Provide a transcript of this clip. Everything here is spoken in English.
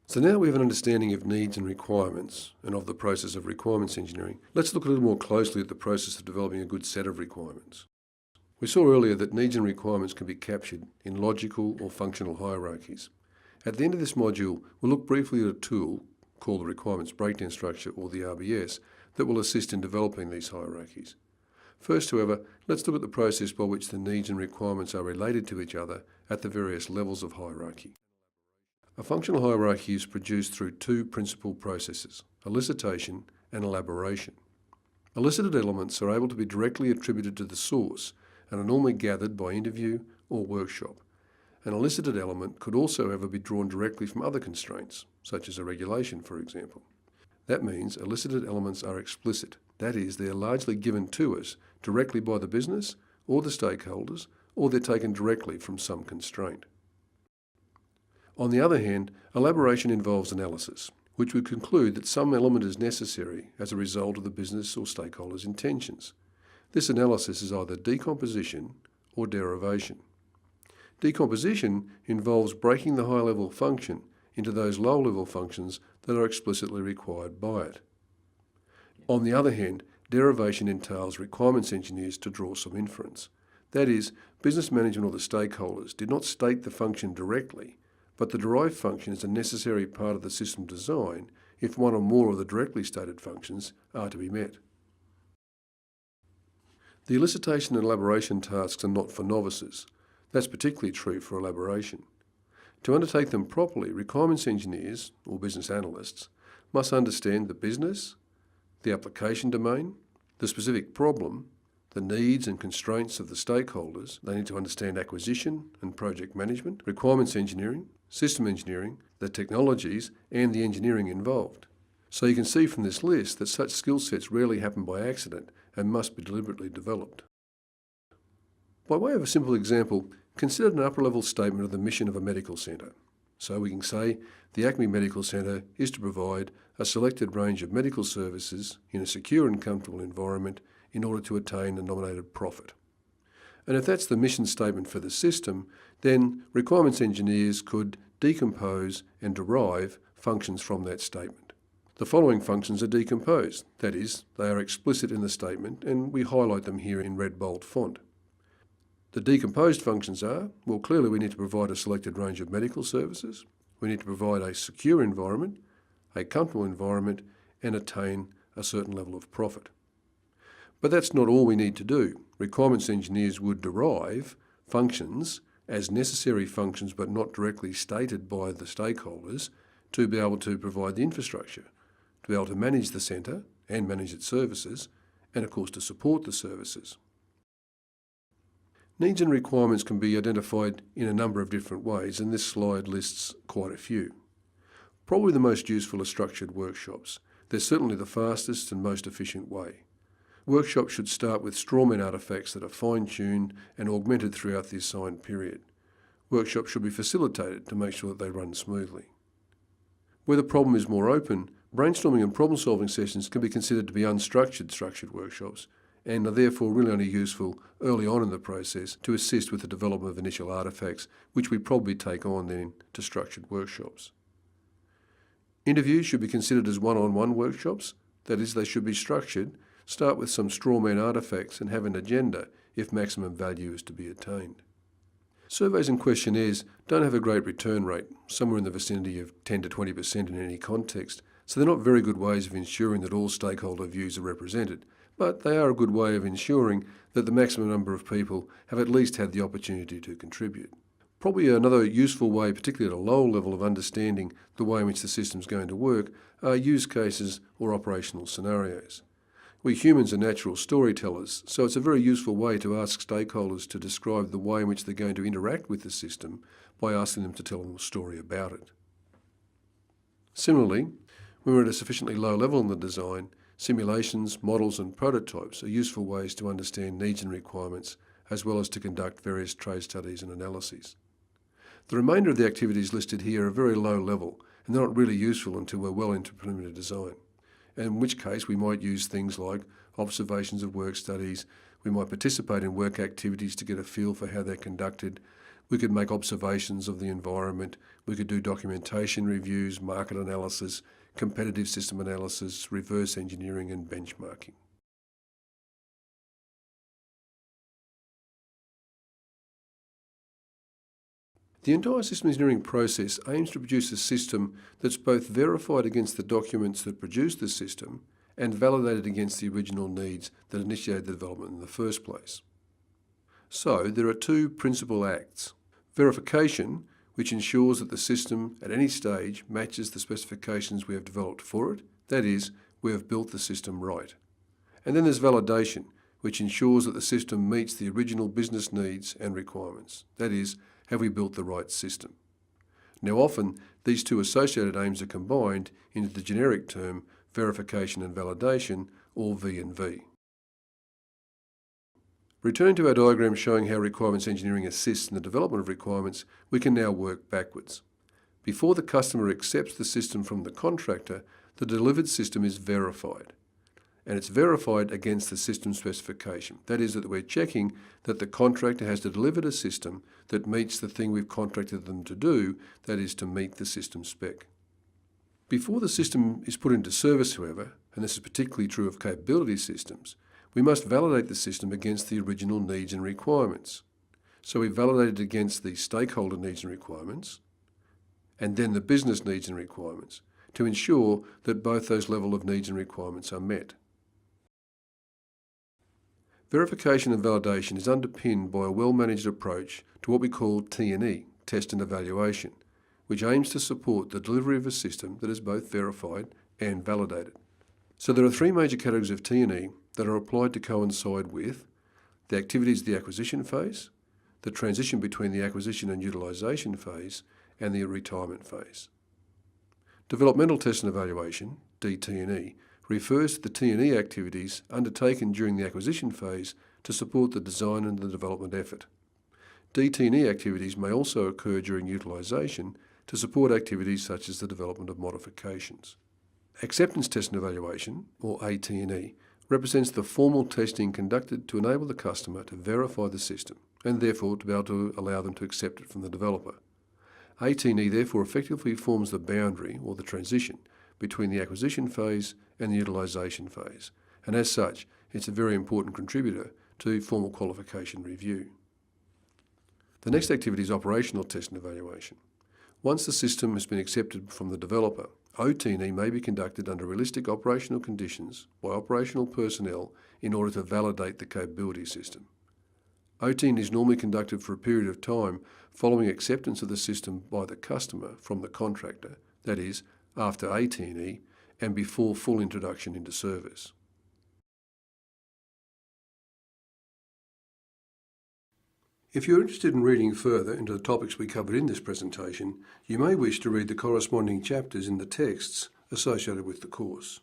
So now we have an understanding of needs and requirements and of the process of requirements engineering. Let's look a little more closely at the process of developing a good set of requirements. We saw earlier that needs and requirements can be captured in logical or functional hierarchies. At the end of this module, we'll look briefly at a tool called the Requirements Breakdown Structure, or the RBS, that will assist in developing these hierarchies. First, however, let's look at the process by which the needs and requirements are related to each other at the various levels of hierarchy. A functional hierarchy is produced through two principal processes, elicitation and elaboration. Elicited elements are able to be directly attributed to the source and are normally gathered by interview or workshop. An elicited element could also, however, be drawn directly from other constraints, such as a regulation, for example. That means elicited elements are explicit. That is, they are largely given to us directly by the business or the stakeholders, or they're taken directly from some constraint. On the other hand, elaboration involves analysis, which would conclude that some element is necessary as a result of the business or stakeholders' intentions. This analysis is either decomposition or derivation. Decomposition involves breaking the high-level function into those low-level functions that are explicitly required by it. On the other hand, derivation entails requirements engineers to draw some inference. That is, business management or the stakeholders did not state the function directly, but the derived function is a necessary part of the system design if one or more of the directly stated functions are to be met. The elicitation and elaboration tasks are not for novices. That's particularly true for elaboration. To undertake them properly, requirements engineers, or business analysts, must understand the business, the application domain, the specific problem, the needs and constraints of the stakeholders. They need to understand acquisition and project management, requirements engineering, system engineering, the technologies, and the engineering involved. So you can see from this list that such skill sets rarely happen by accident and must be deliberately developed. By way of a simple example, consider an upper-level statement of the mission of a medical centre. So we can say the Acme Medical Centre is to provide a selected range of medical services in a secure and comfortable environment in order to attain a nominated profit. And if that's the mission statement for the system, then requirements engineers could decompose and derive functions from that statement. The following functions are decomposed. That is, they are explicit in the statement, and we highlight them here in red bold font. The decomposed functions are, well, clearly we need to provide a selected range of medical services, we need to provide a secure environment, a comfortable environment, and attain a certain level of profit. But that's not all we need to do. Requirements engineers would derive functions as necessary functions but not directly stated by the stakeholders to be able to provide the infrastructure, to be able to manage the centre and manage its services, and of course to support the services. Needs and requirements can be identified in a number of different ways, and this slide lists quite a few. Probably the most useful are structured workshops. They're certainly the fastest and most efficient way. Workshops should start with strawman artefacts that are fine-tuned and augmented throughout the assigned period. Workshops should be facilitated to make sure that they run smoothly. Where the problem is more open, brainstorming and problem-solving sessions can be considered to be unstructured structured workshops, and are therefore really only useful early on in the process to assist with the development of initial artefacts, which we probably take on then to structured workshops. Interviews should be considered as one-on-one workshops. That is, they should be structured, start with some strawman artefacts and have an agenda if maximum value is to be attained. Surveys and questionnaires don't have a great return rate, somewhere in the vicinity of 10 to 20% in any context, so they're not very good ways of ensuring that all stakeholder views are represented. But they are a good way of ensuring that the maximum number of people have at least had the opportunity to contribute. Probably another useful way, particularly at a lower level of understanding the way in which the system is going to work, are use cases or operational scenarios. We humans are natural storytellers, so it's a very useful way to ask stakeholders to describe the way in which they're going to interact with the system by asking them to tell them a story about it. Similarly, when we're at a sufficiently low level in the design, simulations, models and prototypes are useful ways to understand needs and requirements, as well as to conduct various trade studies and analyses. The remainder of the activities listed here are very low level, and they're not really useful until we're well into preliminary design, in which case we might use things like observations of work studies, we might participate in work activities to get a feel for how they're conducted, We could make observations of the environment. We could do documentation reviews, market analysis, competitive system analysis, reverse engineering and benchmarking. The entire system engineering process aims to produce a system that's both verified against the documents that produce the system and validated against the original needs that initiated the development in the first place. So there are two principal acts. Verification, which ensures that the system at any stage matches the specifications we have developed for it, that is, we have built the system right. And then there's validation, which ensures that the system meets the original business needs and requirements, that is, have we built the right system? Now often, these two associated aims are combined into the generic term verification and validation, or V&V. Returning to our diagram showing how requirements engineering assists in the development of requirements, we can now work backwards. Before the customer accepts the system from the contractor, the delivered system is verified. And it's verified against the system specification. That is, that we're checking that the contractor has delivered a system that meets the thing we've contracted them to do, that is, to meet the system spec. Before the system is put into service, however, and this is particularly true of capability systems, we must validate the system against the original needs and requirements. So we validate it against the stakeholder needs and requirements, and then the business needs and requirements, to ensure that both those levels of needs and requirements are met. Verification and validation is underpinned by a well-managed approach to what we call T&E, test and evaluation, which aims to support the delivery of a system that is both verified and validated. So there are three major categories of T&E that are applied to coincide with the activities of the acquisition phase, the transition between the acquisition and utilisation phase, and the retirement phase. Developmental test and evaluation, DT&E, refers to the T&E activities undertaken during the acquisition phase to support the design and the development effort. DT&E activities may also occur during utilisation to support activities such as the development of modifications. Acceptance test and evaluation, or AT&E, represents the formal testing conducted to enable the customer to verify the system and therefore to be able to allow them to accept it from the developer. AT&E therefore effectively forms the boundary or the transition between the acquisition phase and the utilisation phase, and as such, it's a very important contributor to formal qualification review. The next activity is operational test and evaluation. Once the system has been accepted from the developer, OT&E may be conducted under realistic operational conditions by operational personnel in order to validate the capability system. OT&E is normally conducted for a period of time following acceptance of the system by the customer from the contractor, that is, after AT&E and before full introduction into service. If you're interested in reading further into the topics we covered in this presentation, you may wish to read the corresponding chapters in the texts associated with the course.